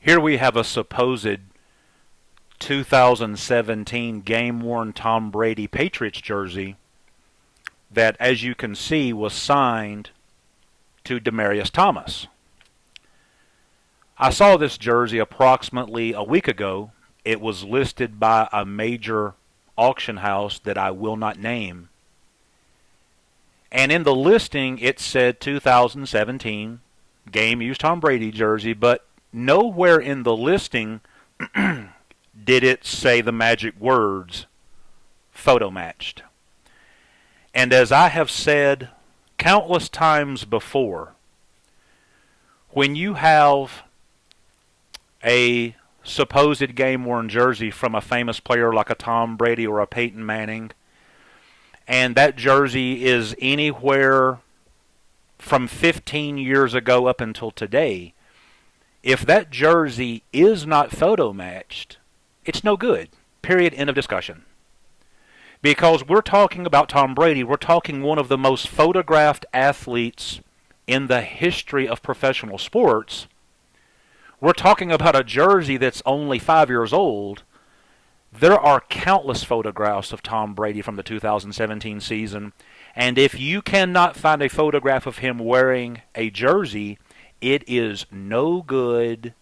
Here we have a supposed 2017 game-worn Tom Brady Patriots jersey that, as you can see, was signed to Demaryius Thomas. I saw this jersey approximately a week ago. It was listed by a major auction house that I will not name. And in the listing, it said 2017 game-used Tom Brady jersey, but nowhere in the listing did it say the magic words, photo matched. And as I have said countless times before, when you have a supposed game-worn jersey from a famous player like a Tom Brady or a Peyton Manning, and that jersey is anywhere from 15 years ago up until today, if that jersey is not photo matched, it's no good. Period. End of discussion. Because we're talking about Tom Brady, we're talking one of the most photographed athletes in the history of professional sports. We're talking about a jersey that's only 5 years old. There are countless photographs of Tom Brady from the 2017 season, and if you cannot find a photograph of him wearing a jersey, it is no good.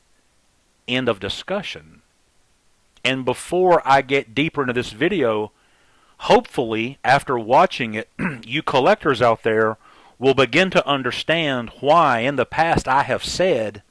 End of discussion. And before I get deeper into this video, hopefully, after watching it, you collectors out there will begin to understand why in the past I have said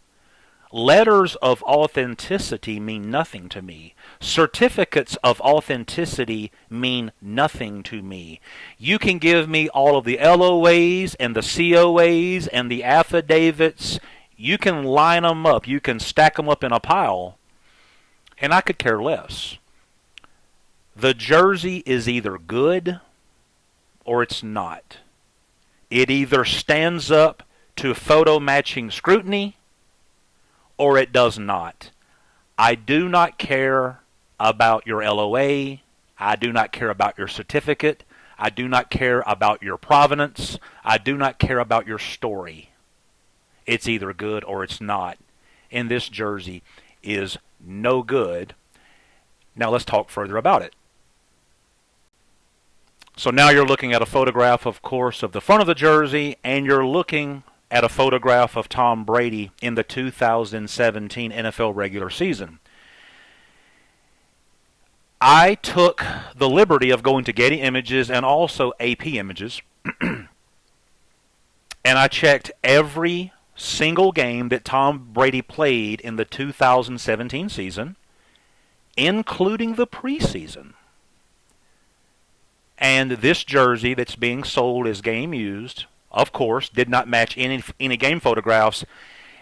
letters of authenticity mean nothing to me. Certificates of authenticity mean nothing to me. You can give me all of the LOAs and the COAs and the affidavits. You can line them up. You can stack them up in a pile. And I could care less. The jersey is either good or it's not. It either stands up to photo matching scrutiny or it does not. I do not care about your LOA. I do not care about your certificate. I do not care about your provenance. I do not care about your story. It's either good or it's not. And this jersey is no good. Now let's talk further about it. So now you're looking at a photograph, of course, of the front of the jersey, and you're looking at a photograph of Tom Brady in the 2017 NFL regular season. I took the liberty of going to Getty Images and also AP Images, and I checked every single game that Tom Brady played in the 2017 season, including the preseason. And this jersey that's being sold as game used, of course, did not match any game photographs.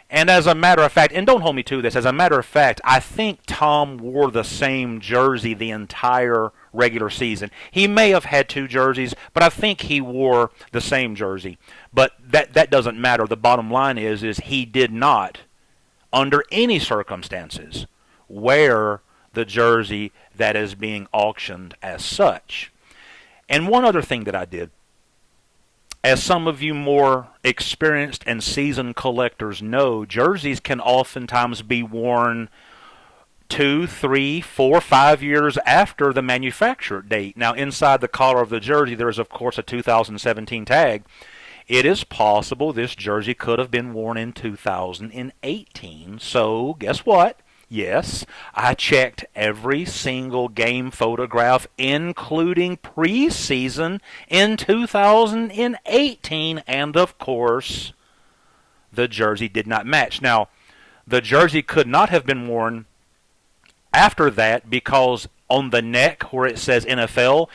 And as a matter of fact, and don't hold me to this, as a matter of fact, I think Tom wore the same jersey the entire regular season. He may have had two jerseys, but I think he wore the same jersey. But that doesn't matter. The bottom line is he did not, under any circumstances, wear the jersey that is being auctioned as such. And one other thing that I did, as some of you more experienced and seasoned collectors know, jerseys can oftentimes be worn 2, 3, 4, 5 years after the manufacture date. Now, inside the collar of the jersey, there is, of course, a 2017 tag. It is possible this jersey could have been worn in 2018. So, guess what? Yes, I checked every single game photograph, including preseason in 2018, and of course, the jersey did not match. Now, the jersey could not have been worn after that because on the neck where it says NFL,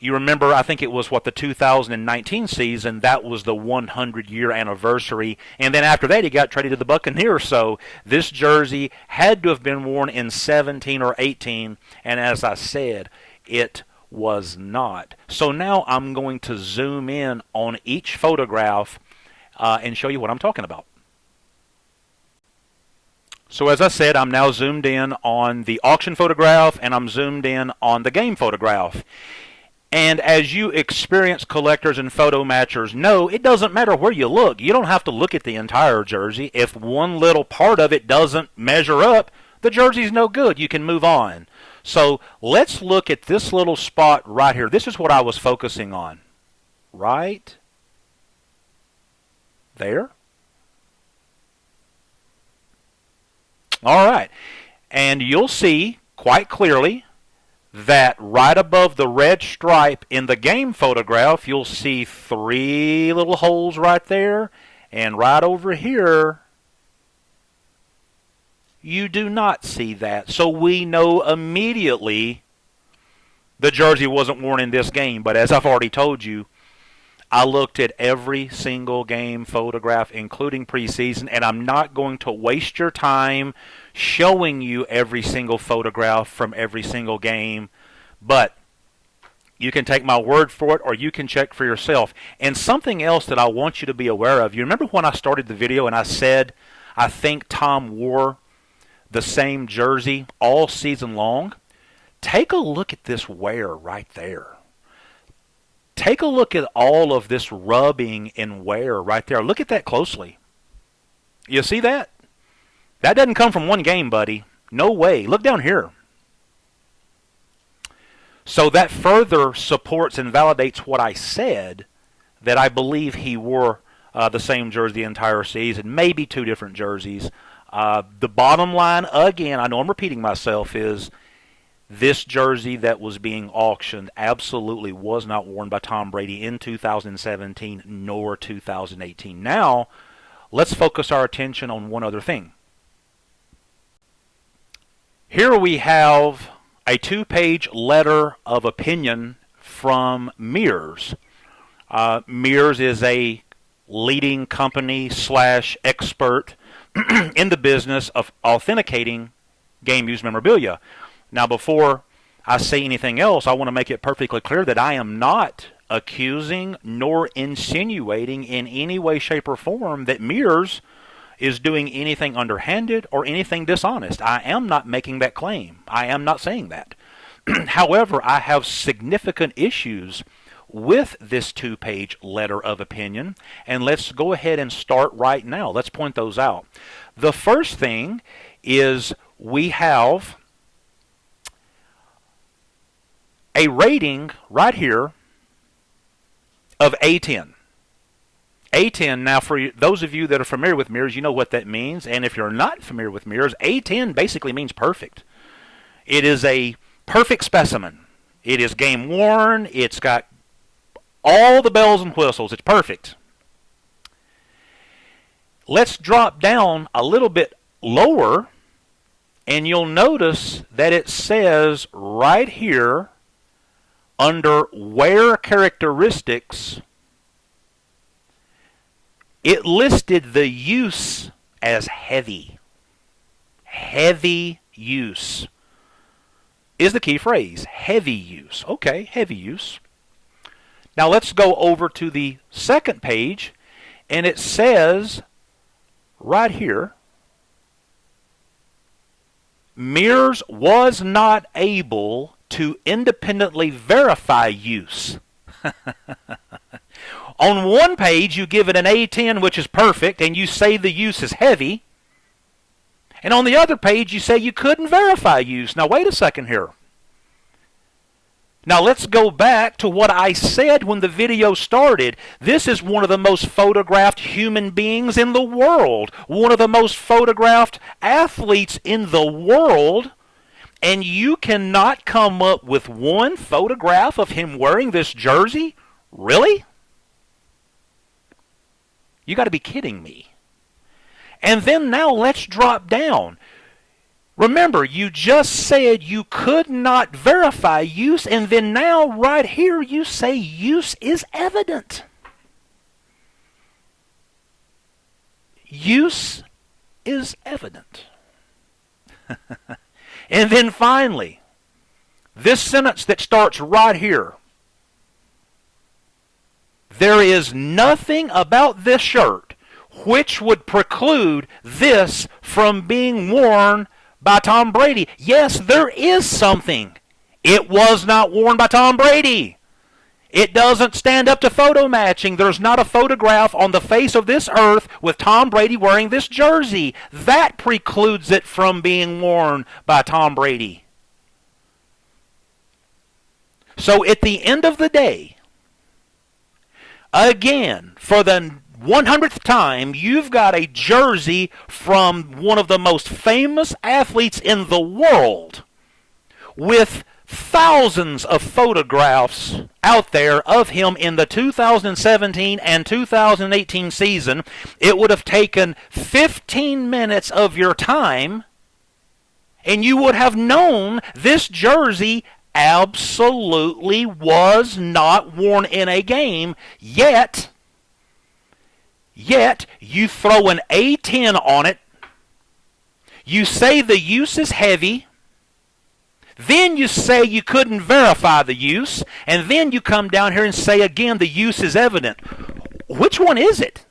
you remember, I think it was, the 2019 season, that was the 100-year anniversary. And then after that, he got traded to the Buccaneers. So this jersey had to have been worn in 17 or 18. And as I said, it was not. So now I'm going to zoom in on each photograph and show you what I'm talking about. So as I said, I'm now zoomed in on the auction photograph and I'm zoomed in on the game photograph. And as you experienced collectors and photo matchers know, it doesn't matter where you look. You don't have to look at the entire jersey. If one little part of it doesn't measure up, the jersey's no good. You can move on. So let's look at this little spot right here. This is what I was focusing on. Right there. All right. And you'll see quite clearly that right above the red stripe in the game photograph, you'll see 3 little holes right there. And right over here, you do not see that. So we know immediately the jersey wasn't worn in this game. But as I've already told you, I looked at every single game photograph, including preseason, and I'm not going to waste your time showing you every single photograph from every single game. But you can take my word for it, or you can check for yourself. And something else that I want you to be aware of, you remember when I started the video and I said I think Tom wore the same jersey all season long? Take a look at this wear right there. Take a look at all of this rubbing and wear right there. Look at that closely. You see that? That doesn't come from one game, buddy. No way. Look down here. So that further supports and validates what I said, that I believe he wore the same jersey the entire season, maybe 2 different jerseys. The bottom line, again, I know I'm repeating myself, is this jersey that was being auctioned absolutely was not worn by Tom Brady in 2017 nor 2018. Now, let's focus our attention on one other thing. Here we have a 2-page letter of opinion from Mears. Mears is a leading company / expert in the business of authenticating game used memorabilia. Now, before I say anything else, I want to make it perfectly clear that I am not accusing nor insinuating in any way, shape, or form that Mears is doing anything underhanded or anything dishonest. I am not making that claim. I am not saying that. However, I have significant issues with this 2-page letter of opinion, and let's go ahead and start right now. Let's point those out. The first thing is we have a rating right here of A10. A10, now for those of you that are familiar with Mears, you know what that means. And if you're not familiar with Mears, A10 basically means perfect. It is a perfect specimen. It is game worn. It's got all the bells and whistles. It's perfect. Let's drop down a little bit lower, and you'll notice that it says right here, under wear characteristics, it listed the use as heavy. Heavy use is the key phrase. Heavy use. Okay, heavy use. Now let's go over to the second page, and it says right here, Mears was not able to independently verify use. On one page, you give it an A10, which is perfect, and you say the use is heavy. And on the other page, you say you couldn't verify use. Now, wait a second here. Now, let's go back to what I said when the video started. This is one of the most photographed human beings in the world. One of the most photographed athletes in the world. And you cannot come up with one photograph of him wearing this jersey? Really? You got to be kidding me. And then now let's drop down. Remember, you just said you could not verify use, and then now right here you say use is evident. Use is evident. And then finally, this sentence that starts right here. There is nothing about this shirt which would preclude this from being worn by Tom Brady. Yes, there is something. It was not worn by Tom Brady. It doesn't stand up to photo matching. There's not a photograph on the face of this earth with Tom Brady wearing this jersey. That precludes it from being worn by Tom Brady. So at the end of the day, again, for the 100th time, you've got a jersey from one of the most famous athletes in the world with thousands of photographs out there of him in the 2017 and 2018 season. It would have taken 15 minutes of your time, and you would have known this jersey absolutely was not worn in a game, yet you throw an A10 on it, you say the use is heavy, then you say you couldn't verify the use, and then you come down here and say again the use is evident. Which one is it?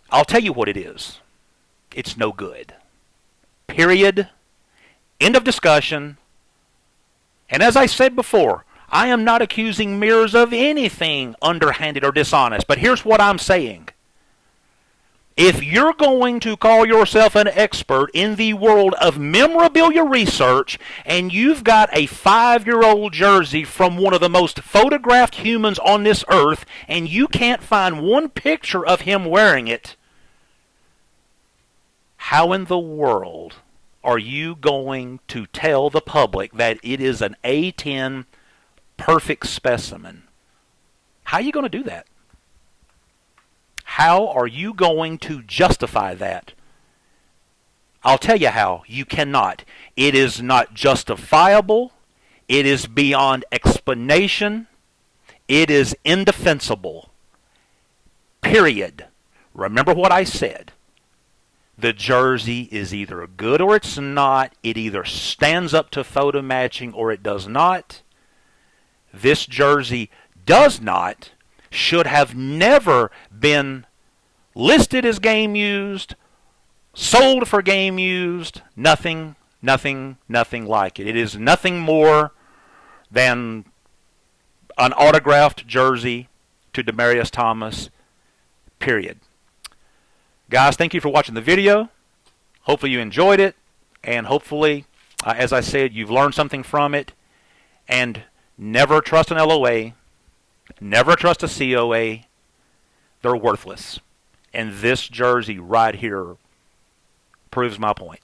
I'll tell you what it is. It's no good. Period. End of discussion. And as I said before, I am not accusing Mears of anything underhanded or dishonest, but here's what I'm saying. If you're going to call yourself an expert in the world of memorabilia research and you've got a 5-year-old jersey from one of the most photographed humans on this earth and you can't find one picture of him wearing it, how in the world are you going to tell the public that it is an A10 perfect specimen? How are you going to do that? How are you going to justify that? I'll tell you how. You cannot. It is not justifiable. It is beyond explanation. It is indefensible. Period. Remember what I said. The jersey is either good or it's not. It either stands up to photo matching or it does not. This jersey does not, should have never been listed as game used, sold for game used, nothing like it. It is nothing more than an autographed jersey to Demaryius Thomas, period. Guys, thank you for watching the video. Hopefully you enjoyed it, and hopefully, as I said, you've learned something from it. And never trust an LOA. Never trust a COA. They're worthless. And this jersey right here proves my point.